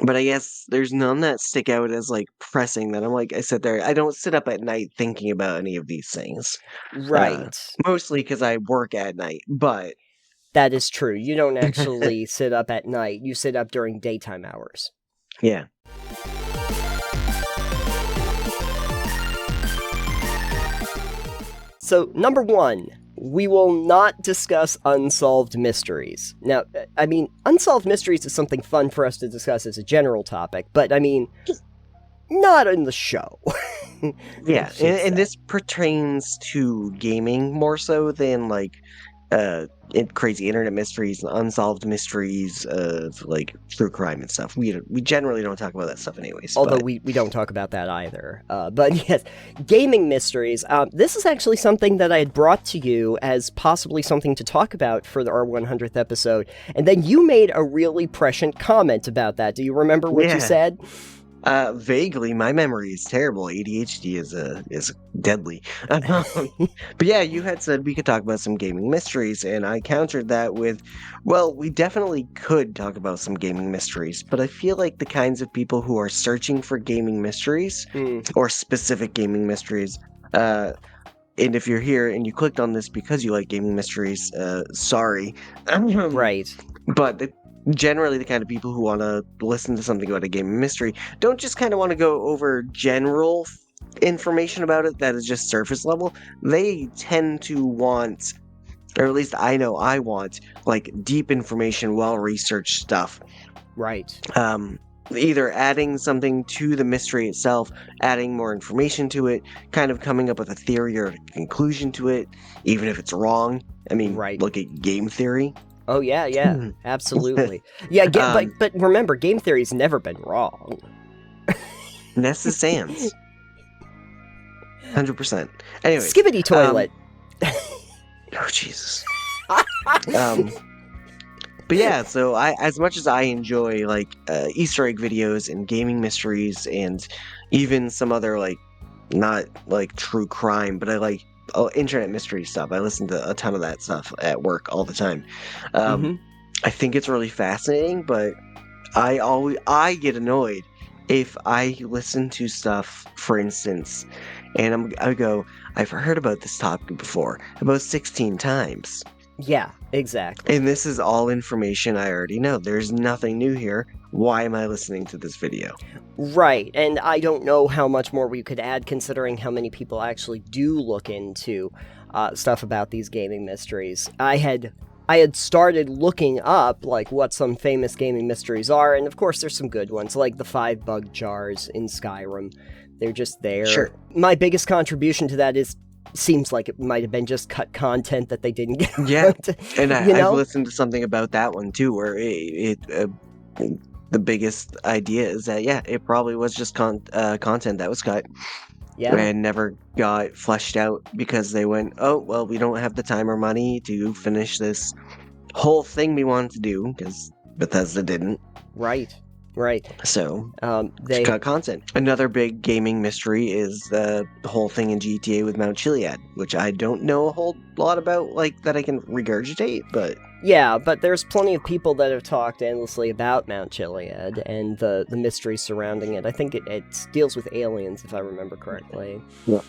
But I guess there's none that stick out as, like, pressing that I'm like, I sit there I don't sit up at night thinking about any of these things. Uh, Right. Mostly because I work at night, but That is true. You don't actually sit up at night. You sit up during daytime hours. yeah. So, number one, we will not discuss unsolved mysteries. Now, I mean, unsolved mysteries is something fun for us to discuss as a general topic, but I mean, not in the show. Yeah, and this pertains to gaming more so than, like, crazy internet mysteries and unsolved mysteries of, like, true crime and stuff. We generally don't talk about that stuff anyways, Although but we don't talk about that either. But yes, gaming mysteries. This is actually something that I had brought to you as possibly something to talk about for our 100th episode. And then you made a really prescient comment about that. Do you remember what you yeah. said? Vaguely, my memory is terrible. ADHD is deadly. But yeah, you had said we could talk about some gaming mysteries, and I countered that with, well, we definitely could talk about some gaming mysteries, but I feel like the kinds of people who are searching for gaming mysteries or specific gaming mysteries, and if you're here and you clicked on this because you like gaming mysteries, sorry. Right. But generally, the kind of people who want to listen to something about a game of mystery don't just kind of want to go over general information about it that is just surface level. They tend to want, or at least I know I want, like deep information, well researched stuff. Right. Either adding something to the mystery itself, adding more information to it, kind of coming up with a theory or a conclusion to it, even if it's wrong. I mean, Right. look at game theory. Oh yeah, absolutely. Yeah, but remember, game theory's never been wrong. Nessa Sands. 100%. Anyways. Skibbity toilet. Oh, Jesus. But yeah, so as much as I enjoy, like, Easter egg videos and gaming mysteries and even some other, like, not, like, true crime, but I like internet mystery stuff. I listen to a ton of that stuff at work all the time. I think it's really fascinating, but I get annoyed if I listen to stuff, for instance, and I go, I've heard about this topic before about 16 times. Yeah, exactly. And this is all information I already know. There's nothing new here. Why am I listening to this video? Right, and I don't know how much more we could add considering how many people actually do look into stuff about these gaming mysteries. I had started looking up, like, what some famous gaming mysteries are, and of course there's some good ones, like the 5 bug jars in Skyrim. They're just there. Sure. My biggest contribution to that seems like it might have been just cut content that they didn't get Yeah, and I've know? listened to something about that one too, where the biggest idea is that, yeah, it probably was just content that was cut Yeah. and never got fleshed out because they went, oh, well, we don't have the time or money to finish this whole thing we wanted to do because Bethesda didn't. Right. So They cut content. Another big gaming mystery is the whole thing in GTA with Mount Chiliad, which I don't know a whole lot about, like, that I can regurgitate, but Yeah, but there's plenty of people that have talked endlessly about Mount Chiliad and the mystery surrounding it. I think it deals with aliens, if I remember correctly.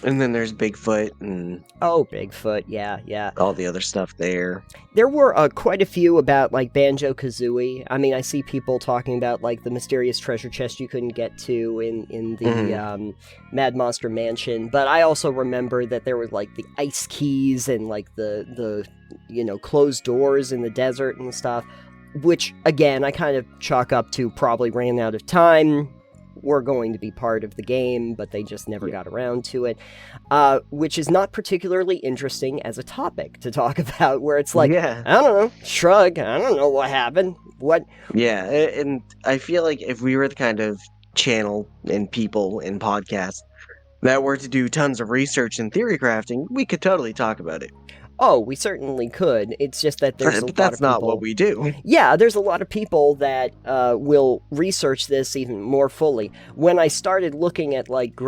And then there's Bigfoot and Oh, Bigfoot, yeah. all the other stuff there. There were quite a few about, like, Banjo-Kazooie. I mean, I see people talking about, like, the mysterious treasure chest you couldn't get to in the Mad Monster Mansion, but I also remember that there were, like, the ice keys and, like, the closed doors in the desert and stuff, which, again, I kind of chalk up to probably ran out of time, were going to be part of the game, but they just never got around to it, which is not particularly interesting as a topic to talk about, where it's like, I don't know, shrug, I don't know what happened, what... Yeah, and I feel like if we were the kind of channel and people in podcasts that were to do tons of research and theory crafting, we could totally talk about it. Oh, we certainly could. It's just that there's a lot of people... But that's not what we do. Yeah, there's a lot of people that will research this even more fully. When I started looking at, like,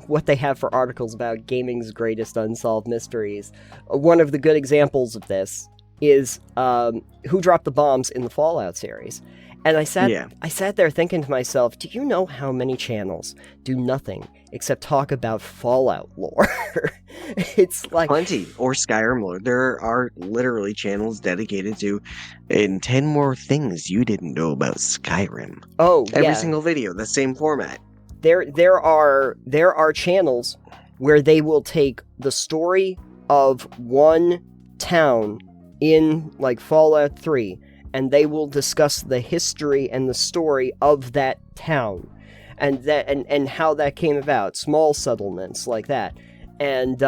what they have for articles about gaming's greatest unsolved mysteries, one of the good examples of this is Who Dropped the Bombs in the Fallout series. And Yeah. I sat there thinking to myself, do you know how many channels do nothing except talk about Fallout lore? It's like, Plenty. Or Skyrim lore. There are literally channels dedicated to, and 10 more things you didn't know about Skyrim. oh Every yeah, single video, the same format. there are channels where they will take the story of one town in like Fallout 3 and they will discuss the history and the story of that town and how that came about, small settlements like that. And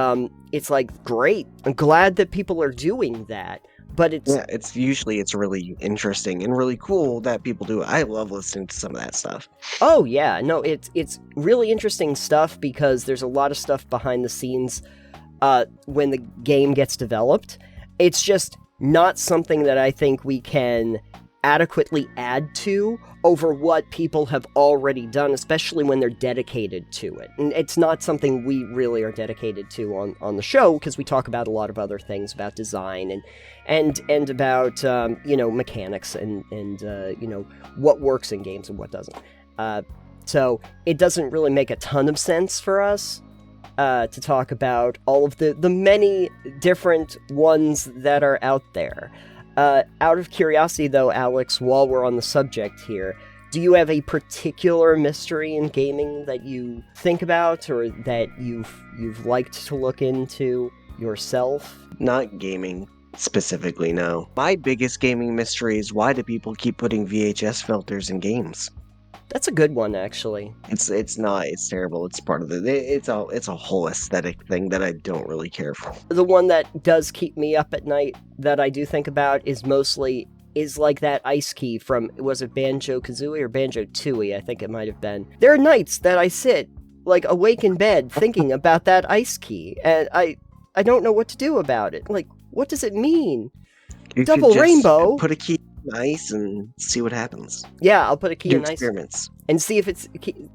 it's like, great. I'm glad that people are doing that. But it's Yeah, it's really interesting and really cool that people do it. I love listening to some of that stuff. oh yeah, no, it's really interesting stuff because there's a lot of stuff behind the scenes when the game gets developed. It's just not something that I think we can adequately add to over what people have already done, especially when they're dedicated to it. And it's not something we really are dedicated to on the show because we talk about a lot of other things about design and about mechanics and what works in games and what doesn't. So it doesn't really make a ton of sense for us to talk about all of the many different ones that are out there. Out of curiosity, though, Alex, while we're on the subject here, do you have a particular mystery in gaming that you think about or that you've liked to look into yourself? Not gaming specifically, no. My biggest gaming mystery is why do people keep putting VHS filters in games? That's a good one, actually. It's not. It's terrible. It's part of the. It's a whole aesthetic thing that I don't really care for. The one that does keep me up at night that I do think about is like that ice key from, was it Banjo-Kazooie or Banjo-Tooie? I think it might have been. There are nights that I sit like awake in bed thinking about that ice key, and I don't know what to do about it. Like, what does it mean? You Double could just rainbow? Put a key in ice and see what happens. Yeah, I'll put a key Do in ice experiments. and see if it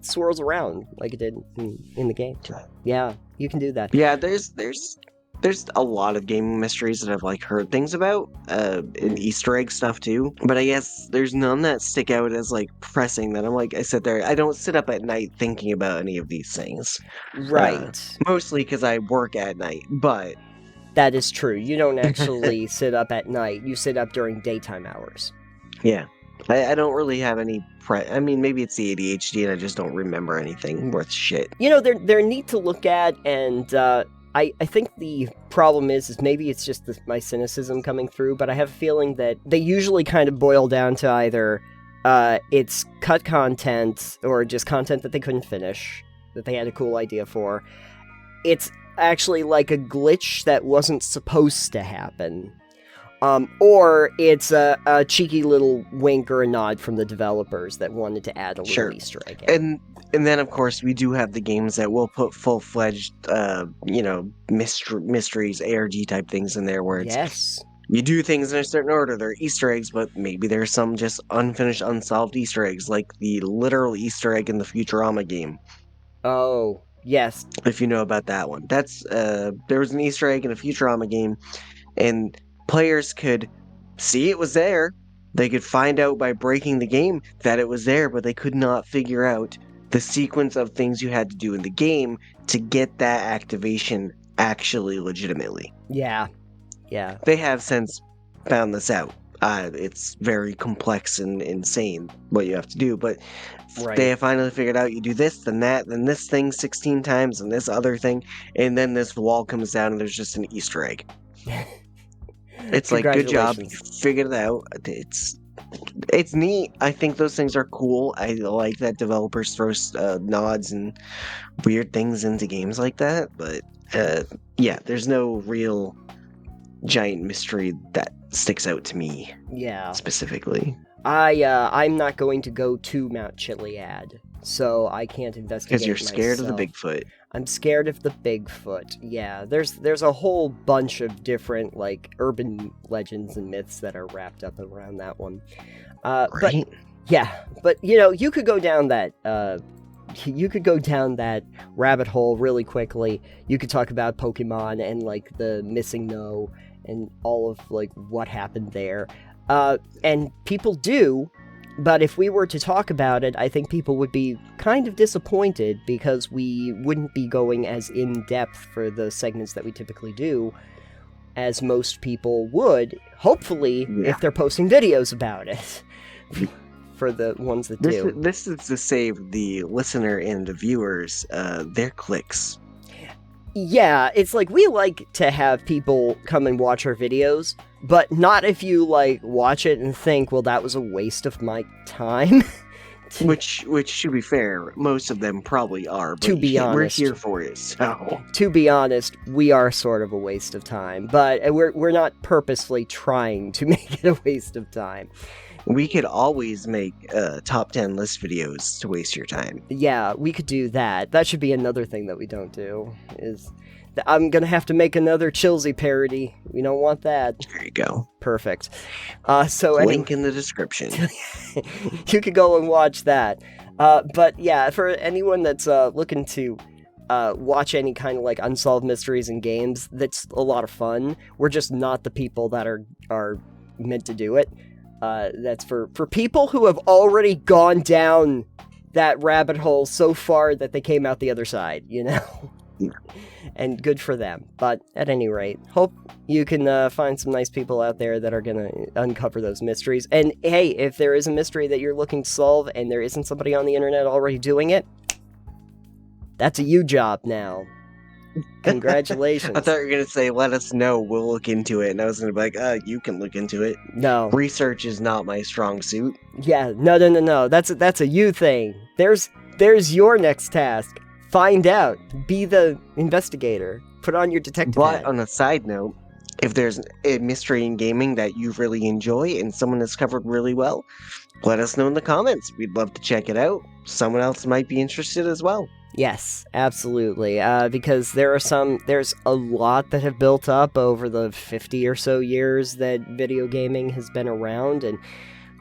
swirls around like it did in the game. Yeah, you can do that. Yeah, there's a lot of gaming mysteries that I've like heard things about, and Easter egg stuff too. But I guess there's none that stick out as like pressing that I'm like, I sit there, I don't sit up at night thinking about any of these things. Right. Mostly because I work at night, but That is true. You don't actually sit up at night. You sit up during daytime hours. yeah. I don't really have any I mean, maybe it's the ADHD and I just don't remember anything worth shit. You know, they're neat to look at, and I think the problem is maybe it's just my cynicism coming through, but I have a feeling that they usually kind of boil down to either it's cut content or just content that they couldn't finish, that they had a cool idea for. It's actually like a glitch that wasn't supposed to happen. Or it's a cheeky little wink or a nod from the developers that wanted to add a little Easter egg in. And then, of course, we do have the games that will put full-fledged, mysteries, ARG type things in there where it's... Yes. You do things in a certain order. They're Easter eggs, but maybe there's some just unfinished, unsolved Easter eggs, like the literal Easter egg in the Futurama game. Oh, yes. If you know about that one. That's, there was an Easter egg in a Futurama game, and players could see it was there. They could find out by breaking the game that it was there, but they could not figure out the sequence of things you had to do in the game to get that activation actually legitimately. Yeah. Yeah. They have since found this out. It's very complex and insane what you have to do, but they have finally figured out you do this, then that, then this thing 16 times, and this other thing, and then this wall comes down and there's just an Easter egg. It's like, good job, you figured it out. It's neat. I think those things are cool. I like that developers throw nods and weird things into games like that, but yeah, there's no real giant mystery that sticks out to me. Yeah. Specifically. I'm not going to go to Mount Chiliad, so I can't investigate. Because you're scared of the Bigfoot. I'm scared of the Bigfoot. Yeah, there's a whole bunch of different like urban legends and myths that are wrapped up around that one. Right? But yeah, but you could go down that rabbit hole really quickly. You could talk about Pokemon and like the missing no and all of like what happened there. And people do, But if we were to talk about it, I think people would be kind of disappointed because we wouldn't be going as in-depth for the segments that we typically do as most people would, hopefully, if they're posting videos about it. For the ones that do. This is to save the listener and the viewers their clicks. Yeah, it's like, we like to have people come and watch our videos, but not if you, like, watch it and think, well, that was a waste of my time. Which, to be fair, most of them probably are, but to be honest, we're here for it, so... To be honest, we are sort of a waste of time, but we're not purposefully trying to make it a waste of time. We could always make top 10 list videos to waste your time. Yeah, we could do that. That should be another thing that we don't do, is... I'm gonna have to make another Chilsey parody. We don't want that. There you go. Perfect. Link in the description. You could go and watch that. But yeah, for anyone that's looking to watch any kind of like unsolved mysteries in games, that's a lot of fun. We're just not the people that are meant to do it. That's for people who have already gone down that rabbit hole so far that they came out the other side, you know? Yeah. And good for them. But at any rate, hope you can find some nice people out there that are gonna uncover those mysteries. And hey, if there is a mystery that you're looking to solve and there isn't somebody on the internet already doing it, that's a you job now. Congratulations. I thought you were gonna say, let us know, we'll look into it. And I was gonna be like, you can look into it. No. Research is not my strong suit. Yeah, no. That's a you thing. There's your next task. Find out. Be the investigator. Put on your detective hat. But on a side note, if there's a mystery in gaming that you really enjoy and someone has covered really well, let us know in the comments. We'd love to check it out. Someone else might be interested as well. Yes, absolutely. Because there's a lot that have built up over the 50 or so years that video gaming has been around, and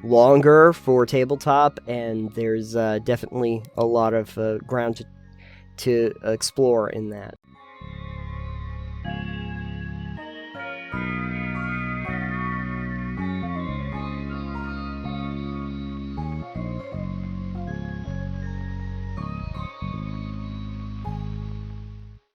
longer for tabletop, and there's definitely a lot of ground to explore in that.